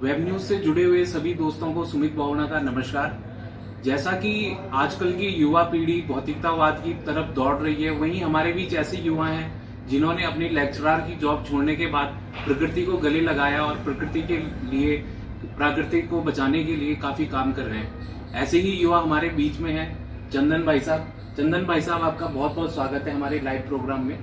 Web news से जुड़े हुए सभी दोस्तों को सुमित भावना का नमस्कार। जैसा कि आजकल की युवा पीढ़ी भौतिकतावाद की तरफ दौड़ रही है, वहीं हमारे बीच ऐसे युवा हैं जिन्होंने अपनी लेक्चरर की जॉब छोड़ने के बाद प्रकृति को गले लगाया और प्रकृति के लिए, प्रकृति को बचाने के लिए काफी काम कर रहे हैं। ऐसे ही युवा हमारे बीच में हैं चंदन भाई साहब। चंदन भाई साहब, आपका बहुत बहुत स्वागत है हमारे लाइव प्रोग्राम में।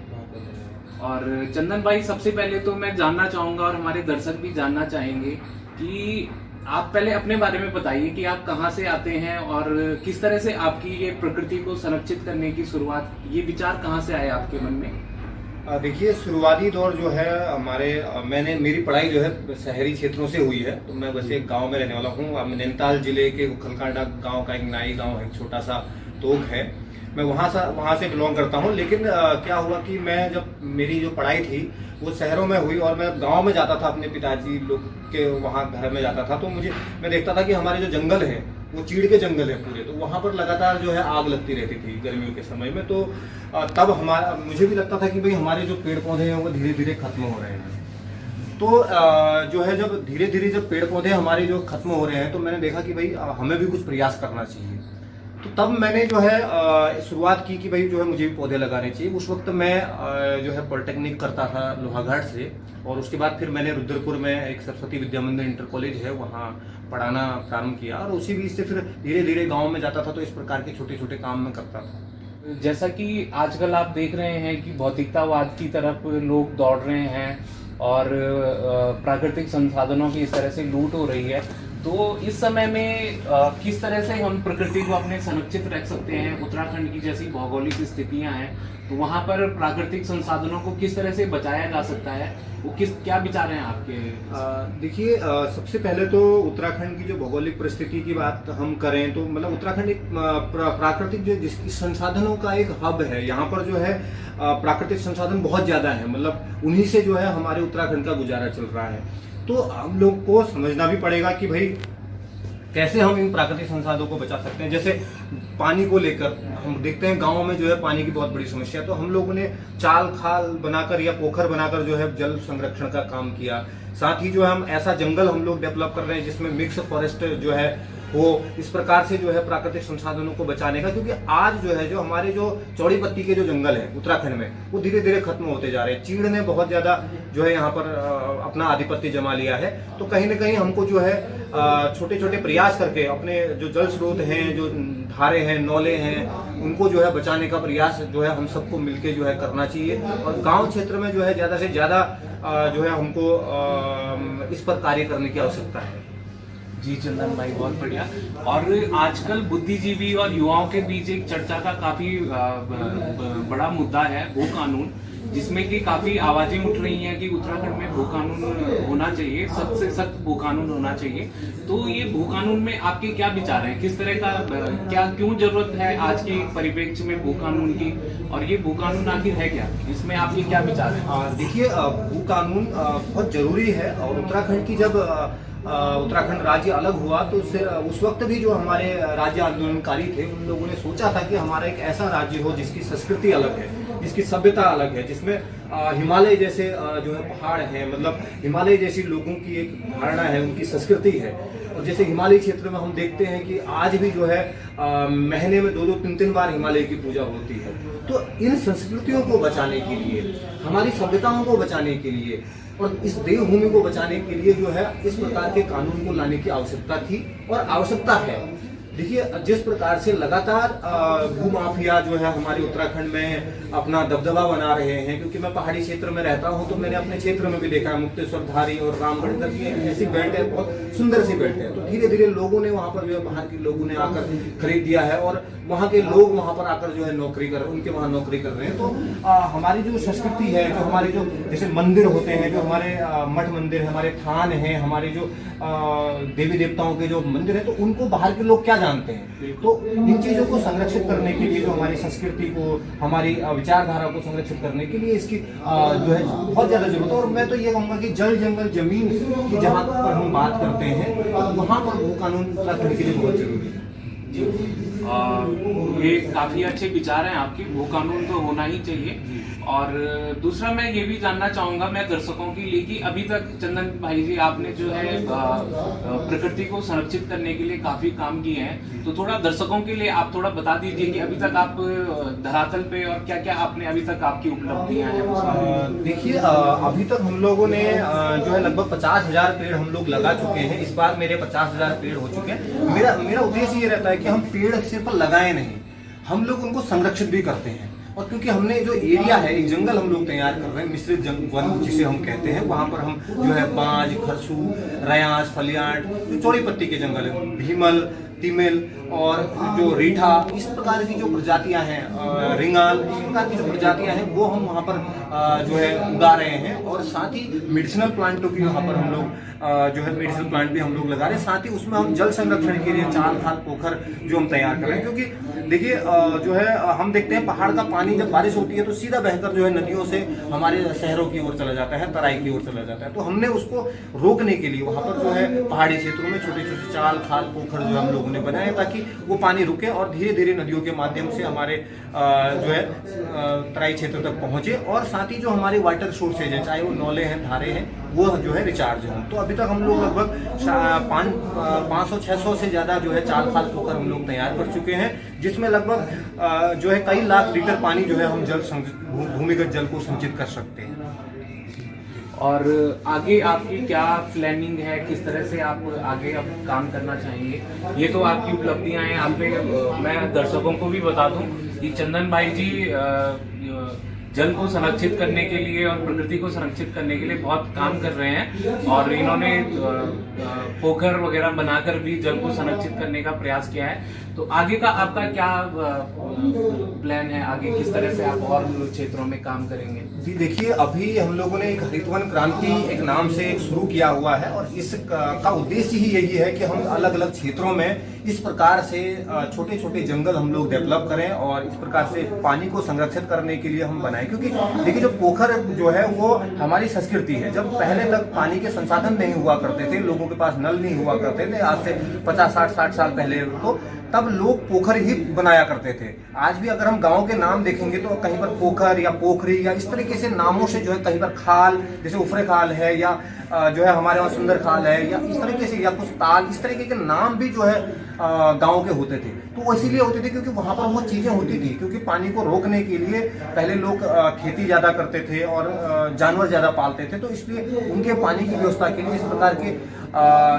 और चंदन भाई, सबसे पहले तो मैं जानना चाहूंगा और हमारे दर्शक भी जानना चाहेंगे कि आप पहले अपने बारे में बताइए कि आप कहाँ से आते हैं और किस तरह से आपकी ये प्रकृति को संरक्षित करने की शुरुआत, ये विचार कहाँ से आए आपके मन में? देखिए, शुरुआती दौर जो है मेरी पढ़ाई जो है शहरी क्षेत्रों से हुई है। तो मैं वैसे एक गांव में रहने वाला हूँ। नैनीताल जिले के खलकांडा गांव का एक नाई गांव है, छोटा सा तोग है। मैं वहाँ से बिलोंग करता हूँ। लेकिन क्या हुआ कि मैं जब मेरी जो पढ़ाई थी वो शहरों में हुई और मैं गांव में जाता था, अपने पिताजी लोग के वहाँ घर में जाता था, तो मैं देखता था कि हमारे जो जंगल है वो चीड़ के जंगल है पूरे। तो वहाँ पर लगातार जो है आग लगती रहती थी गर्मियों के समय में। तो तब मुझे भी लगता था कि भाई हमारे जो पेड़ पौधे हैं वो धीरे धीरे खत्म हो रहे हैं। तो जो है जब धीरे धीरे जब पेड़ पौधे हमारे जो खत्म हो रहे हैं, तो मैंने देखा कि भाई हमें भी कुछ प्रयास करना चाहिए। तो तब मैंने जो है शुरुआत की कि भाई जो है मुझे भी पौधे लगाने चाहिए। उस वक्त मैं जो है पॉलिटेक्निक करता था लोहाघाट से, और उसके बाद फिर मैंने रुद्रपुर में एक सरस्वती विद्या मंदिर इंटर कॉलेज है, वहाँ पढ़ाना प्रारंभ किया। और उसी बीच से फिर धीरे धीरे गाँव में जाता था, तो इस प्रकार के छोटे छोटे काम मैं करता था। जैसा कि आजकल आप देख रहे हैं कि भौतिकतावाद की तरफ लोग दौड़ रहे हैं और प्राकृतिक संसाधनों की इस तरह से लूट हो रही है, तो इस समय में किस तरह से हम प्रकृति को अपने संरक्षित रख सकते हैं? उत्तराखंड की जैसी भौगोलिक स्थितियां हैं, तो वहां पर प्राकृतिक संसाधनों को किस तरह से बचाया जा सकता है? वो क्या विचार हैं आपके? देखिए, सबसे पहले तो उत्तराखंड की जो भौगोलिक परिस्थिति की बात हम करें तो मतलब उत्तराखंड एक प्राकृतिक जो जिसकी संसाधनों का एक हब है। यहाँ पर जो है प्राकृतिक संसाधन बहुत ज्यादा है, मतलब उन्हीं से जो है हमारे उत्तराखंड का गुजारा चल रहा है। तो हम लोग को समझना भी पड़ेगा कि भाई कैसे हम इन प्राकृतिक संसाधनों को बचा सकते हैं। जैसे पानी को लेकर हम देखते हैं गांव में जो है पानी की बहुत बड़ी समस्या, तो हम लोगों ने चाल खाल बनाकर या पोखर बनाकर जो है जल संरक्षण का काम किया। साथ ही जो है हम ऐसा जंगल हम लोग डेवलप कर रहे हैं जिसमें मिक्स फॉरेस्ट जो है वो इस प्रकार से जो है प्राकृतिक संसाधनों को बचाने का। क्योंकि आज जो है जो हमारे जो चौड़ी पत्ती के जो जंगल है उत्तराखंड में, वो धीरे धीरे खत्म होते जा रहे हैं। चीड़ ने बहुत ज्यादा जो है यहाँ पर अपना आधिपत्य जमा लिया है। तो कहीं ना कहीं हमको जो है छोटे छोटे प्रयास करके अपने जो जल स्रोत हैं, जो धारे हैं, नौले हैं, उनको जो है बचाने का प्रयास जो है हम सबको मिलकर जो है करना चाहिए। और गाँव क्षेत्र में जो है ज्यादा से ज्यादा जो है हमको इस पर कार्य करने की आवश्यकता है। जी चंदन भाई, बहुत बढ़िया। और आजकल बुद्धिजीवी और युवाओं के बीच एक चर्चा का काफी बड़ा मुद्दा है भू कानून, जिसमें कि काफी आवाजें उठ रही हैं कि उत्तराखंड में भू कानून होना चाहिए, सख्त से सख्त भू कानून होना चाहिए। तो ये भू कानून में आपके क्या विचार हैं? किस तरह का क्यों जरूरत है आज के परिप्रेक्ष्य में भू कानून की, और ये भू कानून आखिर है क्या? इसमें आपके क्या विचार हैं? देखिए, भू कानून बहुत जरूरी है। और उत्तराखंड की जब उत्तराखंड राज्य अलग हुआ तो उस वक्त भी जो हमारे राज्य आंदोलनकारी थे उन लोगों ने सोचा था कि हमारा एक ऐसा राज्य हो जिसकी संस्कृति अलग है, जिसकी सभ्यता अलग है, जिसमें हिमालय जैसे जो है पहाड़ है, मतलब हिमालय जैसी लोगों की एक धारणा है, उनकी संस्कृति है। और जैसे हिमालय क्षेत्र में हम देखते हैं कि आज भी जो है महीने में 2-2, 3-3 बार हिमालय की पूजा होती है। तो इन संस्कृतियों को बचाने के लिए, हमारी सभ्यताओं को बचाने के लिए और इस देवभूमि को बचाने के लिए जो है इस प्रकार के कानून को लाने की आवश्यकता थी और आवश्यकता है। देखिए, जिस प्रकार से लगातार भूमाफिया जो है हमारे उत्तराखंड में अपना दबदबा बना रहे हैं, क्योंकि मैं पहाड़ी क्षेत्र में रहता हूं, तो मैंने अपने क्षेत्र में भी देखा है मुक्तेश्वर धारी और रामगढ़ तक की ऐसी बेल्ट है, बहुत सुंदर सी बेल्ट है। तो धीरे धीरे लोगों ने वहां पर जो है बाहर के लोगों ने आकर खरीद दिया है और वहाँ के लोग वहां पर आकर जो है उनके वहां नौकरी कर रहे हैं। तो हमारी जो संस्कृति है, जो हमारे जो जैसे मंदिर होते हैं, जो हमारे मठ मंदिर, हमारे थान है, हमारे जो देवी देवताओं के जो मंदिर है, तो उनको बाहर के लोग क्या जानते हैं। तो इन चीजों को संरक्षित करने के लिए, जो हमारी संस्कृति को, हमारी विचारधारा को संरक्षित करने के लिए इसकी जो है बहुत ज्यादा जरूरत है। और मैं तो ये कहूंगा कि जल जंगल जमीन की जहाँ पर हम बात करते हैं, वहां पर भू कानून उत्तराखंड के लिए बहुत जरूरी है। जी। ये काफी अच्छे विचार हैं आपके, वो कानून तो होना ही चाहिए। और दूसरा मैं ये भी जानना चाहूंगा मैं दर्शकों के लिए कि अभी तक चंदन भाई जी आपने जो है प्रकृति को संरक्षित करने के लिए काफी काम किए हैं, तो थोड़ा दर्शकों के लिए आप थोड़ा बता दीजिए कि अभी तक आप धरातल पे और क्या क्या आपने अभी तक आपकी उपलब्धियां हैं। देखिए, अभी तक हम लोगों ने जो है लगभग 50,000 पेड़ हम लोग लगा चुके हैं। इस बार मेरे 50,000 पेड़ हो चुके हैं। मेरा उद्देश्य ये रहता है कि हम पेड़ सिर्फ लगाएं नहीं, हम लोग उनको संरक्षित भी करते हैं। और क्योंकि हमने जो एरिया है, एक जंगल हम लोग तैयार कर रहे हैं, मिश्रित वन जिसे हम कहते हैं, वहां पर हम जो है बांज, खरसू, रयास, फलियाट, जो चौड़ी पत्ती के जंगल है, भीमल, तिमिल और जो रीठा, इस प्रकार की जो प्रजातियां हैं, रिंगाल, इस प्रकार की जो प्रजातियां हैं वो हम वहाँ पर जो है उगा रहे हैं। और साथ ही मेडिसिनल प्लांटों की वहाँ पर हम लोग जो है मेडिसिनल प्लांट भी हम लोग लगा रहे हैं। साथ ही उसमें हम जल संरक्षण के लिए चाल, खाल, पोखर जो हम तैयार कर रहे हैं। क्योंकि देखिए, जो है हम देखते हैं पहाड़ का पानी जब बारिश होती है तो सीधा बहकर जो है नदियों से हमारे शहरों की ओर चला जाता है, तराई की ओर चला जाता है। तो हमने उसको रोकने के लिए वहाँ पर जो है पहाड़ी क्षेत्रों में छोटे छोटे चाल, खाल, पोखर जो हम लोगों ने बनाए ताकि वो पानी रुके और धीरे धीरे नदियों के माध्यम से हमारे जो है तराई क्षेत्र तक पहुंचे। और साथ ही जो हमारे वाटर सोर्सेज है, चाहे वो नौले हैं, धारे हैं, वो जो है रिचार्ज हो। तो अभी तक हम लोग लगभग 500-600 से ज्यादा जो है चाल, खाल, पोखर हम लोग तैयार कर चुके हैं, जिसमें लगभग जो है कई लाख लीटर पानी जो है हम भूमिगत जल को संचित कर सकते हैं। और आगे आपकी क्या प्लानिंग है, किस तरह से आप आगे अब काम करना चाहेंगे? ये तो आपकी उपलब्धियां हैं। आप पे मैं दर्शकों को भी बता दूं कि चंदन भाई जी जल को संरक्षित करने के लिए और प्रकृति को संरक्षित करने के लिए बहुत काम कर रहे हैं। और इन्होंने पोखर वगैरह बनाकर भी जल को संरक्षित करने का प्रयास किया है। तो आगे का आपका क्या प्लान है? आगे किस तरह से आप और क्षेत्रों में काम करेंगे? जी देखिए, अभी हम लोगों ने एक हरितवन क्रांति एक नाम से शुरू किया हुआ है और इसका उद्देश्य ही यही है कि हम अलग अलग क्षेत्रों में इस प्रकार से छोटे छोटे जंगल हम लोग डेवलप करें और इस प्रकार से पानी को संरक्षित करने के लिए हम बनाएं। क्योंकि देखिए, जो पोखर जो है वो हमारी संस्कृति है। जब पहले तक पानी के संसाधन नहीं हुआ करते थे, लोगों के पास नल नहीं हुआ करते थे, आज से 50-60 साल पहले, तो तब लोग पोखर ही बनाया करते थे। आज भी अगर हम गांव के नाम देखेंगे तो कहीं पर पोखर या पोखरी या इस तरीके से नामों से जो है, कहीं पर खाल जैसे उफरे खाल है या जो है हमारे वहाँ सुंदर खाल है या इस तरीके से, या कुछ ताल, इस तरीके के नाम भी जो है गांव के होते थे। तो वो इसीलिए होते थे क्योंकि वहां पर वो चीजें होती थी। क्योंकि पानी को रोकने के लिए पहले लोग खेती ज्यादा करते थे और जानवर ज्यादा पालते थे, तो इसलिए उनके पानी की व्यवस्था के लिए इस प्रकार के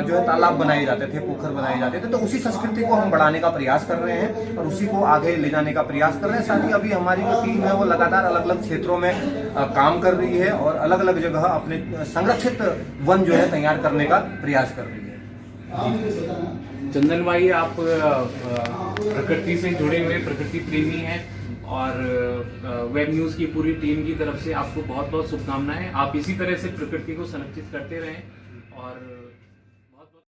जो है तालाब बनाए जाते थे, पोखर बनाए जाते थे। तो उसी संस्कृति को हम बढ़ाने का प्रयास कर रहे हैं और उसी को आगे ले जाने का प्रयास कर रहे हैं। साथ ही अभी हमारी जो टीम है वो लगातार अलग अलग क्षेत्रों में काम कर रही है और अलग अलग जगह अपने संरक्षित वन जो है तैयार करने का प्रयास कर रही है। चंदन भाई, आप प्रकृति से जुड़े हुए प्रकृति प्रेमी हैं और वेब न्यूज की पूरी टीम की तरफ से आपको बहुत बहुत शुभकामनाएं। आप इसी तरह से प्रकृति को संरक्षित करते रहें और